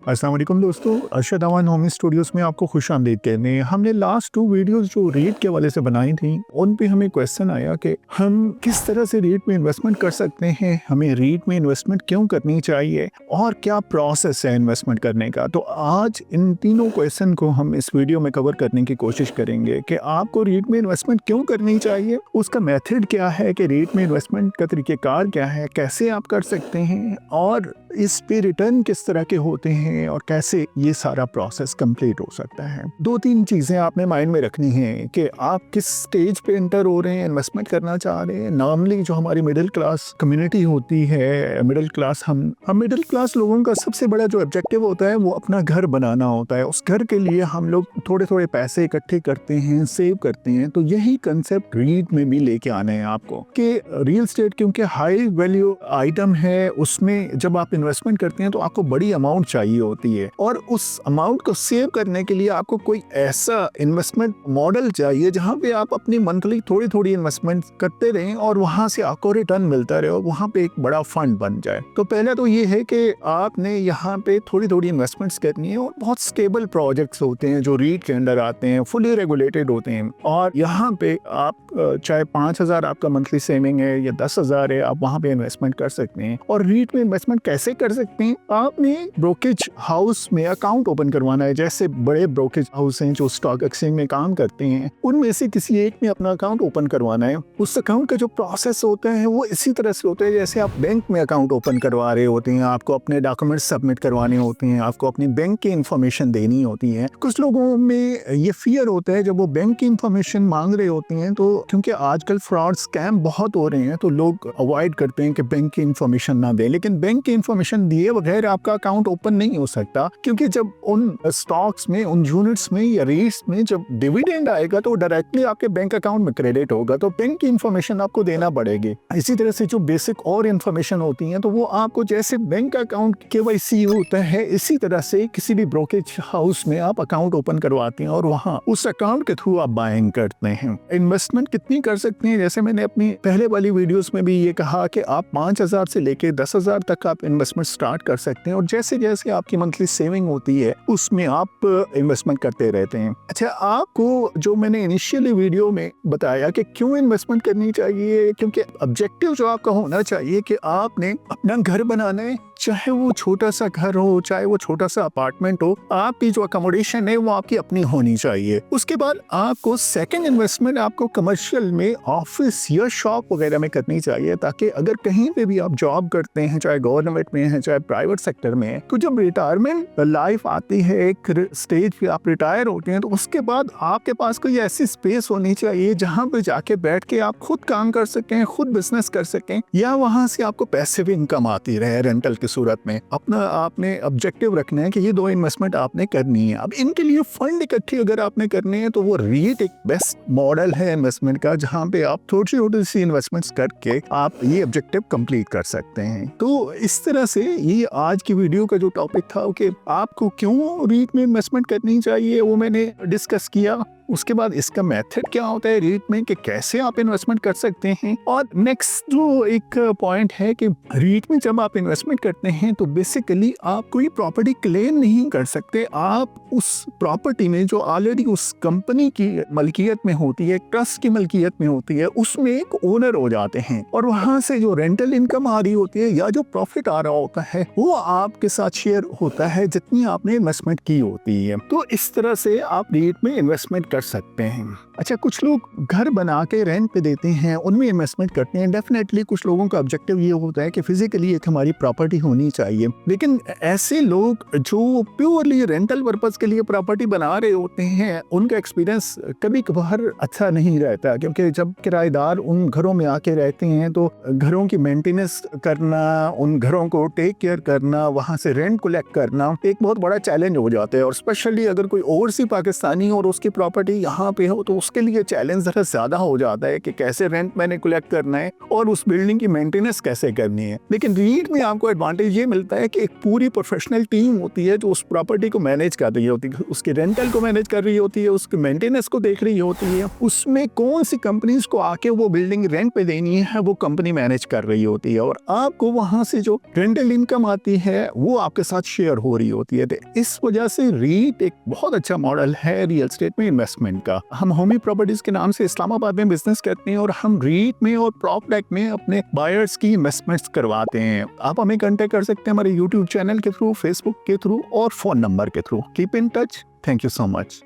अस्सलाम वालेकुम दोस्तों, अरशद अमान होमी स्टूडियोज़ में आपको खुशामदीद कहते हैं। हमने लास्ट 2 वीडियोज़ जो रेट के हवाले से बनाई थी, उन पे हमें क्वेश्चन आया कि हम किस तरह से रेट में इन्वेस्टमेंट कर सकते हैं, हमें रेट में इन्वेस्टमेंट क्यों करनी चाहिए और क्या प्रोसेस है इन्वेस्टमेंट करने का। तो आज इन तीनों क्वेश्चन को हम इस वीडियो में कवर करने की कोशिश करेंगे कि आपको रेट में इन्वेस्टमेंट क्यों करनी चाहिए, उसका मेथड क्या है कि रेट में इन्वेस्टमेंट का तरीक़ेकार क्या है, कैसे आप कर सकते हैं और इस पे रिटर्न किस तरह के होते हैं और कैसे ये सारा प्रोसेस कंप्लीट हो सकता है। 2-3 चीज़ें आपने माइंड में रखनी हैं कि आप किस स्टेज पे एंटर हो रहे हैं, इन्वेस्टमेंट करना चाह रहे हैं। नॉर्मली जो हमारी मिडिल क्लास कम्युनिटी होती है, मिडिल क्लास हम मिडिल क्लास लोगों का सबसे बड़ा जो ऑब्जेक्टिव होता है वो अपना घर बनाना होता है। उस घर के लिए हम लोग थोड़े-थोड़े पैसे इकट्ठे करते हैं, सेव करते हैं। तो यही कंसेप्ट रीट में भी लेके आना है आपको कि रियल एस्टेट क्योंकि हाई वैल्यू आइटम है, उसमें जब आप इन्वेस्टमेंट करते हैं तो आपको बड़ी अमाउंट चाहिए होती है और उस अमाउंट को सेव करने के लिए आपको कोई ऐसा इन्वेस्टमेंट मॉडल चाहिए जहां पे आप अपनी मंथली थोड़ी थोड़ी इन्वेस्टमेंट करते रहें और वहां से आपको रिटर्न मिलता रहे और वहां पे एक बड़ा फंड बन जाए। तो पहला तो ये है कि आपने यहाँ पे थोड़ी थोड़ी इन्वेस्टमेंट्स करनी है और बहुत स्टेबल प्रोजेक्ट्स होते हैं जो रीट के अंडर आते हैं, फुली रेगुलेटेड होते हैं और यहाँ पे आप चाहे 5,000 आपका मंथली सेविंग है या 10,000 है, आप वहाँ पे इन्वेस्टमेंट कर सकते हैं। और रीट में इन्वेस्टमेंट कैसे कर सकते हैं? आपने ब्रोकेज हाउस में अकाउंट ओपन करवाना है। जैसे बड़े ब्रोकेज हाउस हैं जो स्टॉक एक्सचेंज में काम करते हैं, उनमें से किसी एक में अपना अकाउंट ओपन करवाना है। उस अकाउंट का जो प्रोसेस होता है वो इसी तरह से होता है जैसे आप बैंक में अकाउंट ओपन करवा रहे होते हैं। आपको अपने डॉक्यूमेंट सबमिट करवाने होते हैं, आपको अपनी बैंक की इंफॉर्मेशन देनी होती है। कुछ लोगों में ये फियर होता है जब वो बैंक की इंफॉर्मेशन मांग रहे होते हैं, तो क्योंकि आजकल फ्रॉड स्कैम बहुत हो रहे हैं तो लोग अवॉइड करते हैं कि बैंक की इंफॉर्मेशन ना दें। लेकिन बैंक की इंफॉर्मेशन दिए बगैर आपका अकाउंट ओपन नहीं हो सकता, क्योंकि जब उन स्टॉक्स में, उन यूनिट्स में या रेट्स में जब डिविडेंड आएगा तो डायरेक्टली आपके बैंक अकाउंट में क्रेडिट होगा, तो बैंक की इंफॉर्मेशन आपको देना पड़ेगी। इसी तरह से जो बेसिक और इंफॉर्मेशन होती है तो वो आपको जैसे बैंक अकाउंट KYC होता है, इसी तरह से किसी भी ब्रोकेज हाउस में आप अकाउंट ओपन करवाते हैं और वहाँ उस अकाउंट के थ्रू आप बाइंग करते हैं। इन्वेस्टमेंट कितनी कर सकते हैं? जैसे मैंने अपनी पहले वाली वीडियोस में भी ये कहा कि आप 5,000 से लेके 10,000 तक आप इन्वेस्टमेंट स्टार्ट कर सकते हैं और जैसे जैसे आपकी मंथली सेविंग होती है उसमें आप इन्वेस्टमेंट करते रहते हैं। अच्छा, आपको जो मैंने इनिशियली वीडियो में बताया कि क्यों इन्वेस्टमेंट करनी चाहिए, क्योंकि ऑब्जेक्टिव जो आपका होना चाहिए कि आपने अपना घर बनाना है, चाहे वो छोटा सा घर हो, चाहे वो छोटा सा अपार्टमेंट हो, आपकी जो अकोमोडेशन है वो आपकी अपनी होनी चाहिए। उसके बाद आपको सेकंड इन्वेस्टमेंट आपको कमर्शियल में, ऑफिस या शॉप वगैरह में करनी चाहिए, ताकि अगर कहीं पे भी आप जॉब करते हैं, चाहे गवर्नमेंट में है चाहे प्राइवेट सेक्टर में है, तो जब रिटायरमेंट लाइफ आती है, एक स्टेज पे आप रिटायर होते हैं, तो उसके बाद आपके पास कोई ऐसी स्पेस होनी चाहिए जहाँ पे जाके बैठ के आप खुद काम कर सकें, खुद बिजनेस कर सकें या वहाँ से आपको पैसिव इनकम आती रहे रेंटल की सूरत में। अपना आपने ऑब्जेक्टिव रखना है कि ये 2 इन्वेस्टमेंट आपने करनी है। अब इनके लिए फंड इकट्ठे अगर आपने करने हैं तो वो रीट एक बेस्ट मॉडल है इन्वेस्टमेंट का, जहाँ पे आप थोड़ी छोटी सी इन्वेस्टमेंट्स करके आप ये ऑब्जेक्टिव कंप्लीट कर सकते हैं। तो इस तरह से ये आज की वीडियो का जो टॉपिक था कि आपको क्यों रीट में इन्वेस्टमेंट करनी चाहिए वो मैंने डिस्कस किया। उसके बाद इसका मेथड क्या होता है रीट में, कि कैसे आप इन्वेस्टमेंट कर सकते हैं। और नेक्स्ट जो एक पॉइंट है कि रीट में जब आप इन्वेस्टमेंट करते हैं तो बेसिकली आप कोई प्रॉपर्टी क्लेम नहीं कर सकते। आप उस प्रॉपर्टी में जो ऑलरेडी उस कंपनी की मलकियत में होती है, ट्रस्ट की मलकियत में होती है, उसमें एक ओनर हो जाते हैं और वहां से जो रेंटल इनकम आ रही होती है या जो प्रॉफिट आ रहा होता है वो आपके साथ शेयर होता है जितनी आपने इन्वेस्टमेंट की होती है। तो इस तरह से आप रीट में इन्वेस्टमेंट कर सकते हैं। अच्छा, कुछ लोग घर बना के रेंट पे देते हैं, उनमें इन्वेस्टमेंट करते हैं। डेफिनेटली कुछ लोगों का ऑब्जेक्टिव ये होता है कि फिजिकली एक हमारी प्रॉपर्टी होनी चाहिए, लेकिन ऐसे लोग जो प्योरली रेंटल पर्पस के लिए प्रॉपर्टी बना रहे होते हैं उनका एक्सपीरियंस कभी कभार अच्छा नहीं रहता, क्योंकि जब किराएदार उन घरों में आके रहते हैं तो घरों की मेंटेनेंस करना, उन घरों को टेक केयर करना, वहाँ से रेंट कलेक्ट करना एक बहुत बड़ा चैलेंज हो जाता है। और स्पेशली अगर कोई ओवरसीज पाकिस्तानी और उसकी प्रॉपर्टी प्रॉपर्टी यहाँ पे हो तो उसके लिए चैलेंज ज़रा ज़्यादा हो जाता है कि कैसे रेंट मैंने कलेक्ट करना है और उस बिल्डिंग की मेंटेनेंस कैसे करनी है। लेकिन रीट में आपको एडवांटेज ये मिलता है कि एक पूरी प्रोफेशनल टीम होती है जो उस प्रॉपर्टी को मैनेज कर रही होती है, उसके रेंटल को मैनेज कर रही होती है, उसके मेंटेनेंस को देख रही होती है, उसमें कौन सी कंपनीज को आके वो बिल्डिंग रेंट पे देनी है वो कंपनी मैनेज कर रही होती है, और आपको वहां से जो रेंटल इनकम आती है वो आपके साथ शेयर हो रही होती है। तो इस वजह से रीट एक बहुत अच्छा मॉडल है रियल एस्टेट में इन्वेस्टमेंट का। हम होमी प्रॉपर्टीज के नाम से इस्लामाबाद में बिजनेस करते हैं और हम रीट में और प्रॉपटेक में अपने बायर्स की इन्वेस्टमेंट्स करवाते हैं। आप हमें कांटेक्ट कर सकते हैं हमारे यूट्यूब चैनल के थ्रू, फेसबुक के थ्रू और फोन नंबर के through. Keep in touch. Thank you so much.